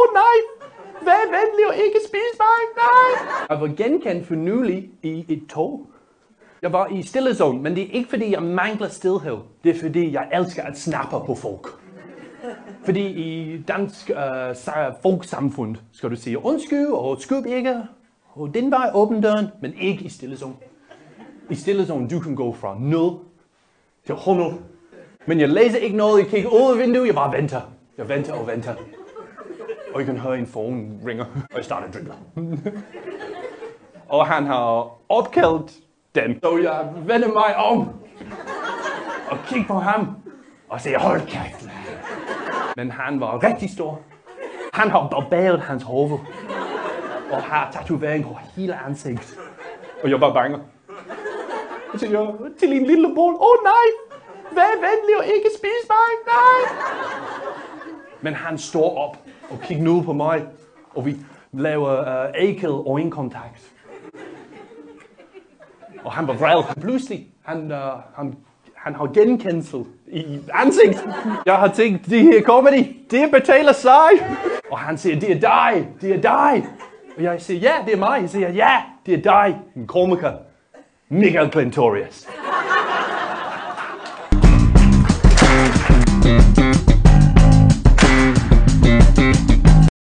nej! Vær venlig og ikke spis mig! Nej! Jeg var genkendt for nylig i et tog. Jeg var i stillezone, men det er ikke fordi jeg mangler stillhed. Det er fordi jeg elsker at snappe på folk. Fordi i dansk folksamfund skal du sige undskyld og skub ikke. Og den vej åbne døren, men ikke i stillezone. I stillezone du kan gå fra 0 til 100. Men jeg læser ikke noget, jeg kigger ud af vinduet, jeg bare venter. Jeg venter og venter. Og jeg kan høre en phone ringer, og jeg starter at drikke. Og han har opkaldt den. Så jeg vender mig om og kigger på ham og siger, hold kæft. Men han var rigtig stor. Han har barberet hans hoved og har tatovering på hele ansigtet. Og jeg bare banger. Og siger til en lille bold, nej, vær venlig og ikke spis mig, nej. Men han står op og kigger ned på mig, og vi laver ækel øjenkontakt. Og han var vred. Pludselig, han har genkendelse i ansigtet. Jeg har tænkt, det her comedy, det betaler sig. Og han siger, det er dig, det er dig. Og jeg siger, ja, det er mig. Jeg siger, ja, det er dig, en komiker. Mega Glentorious.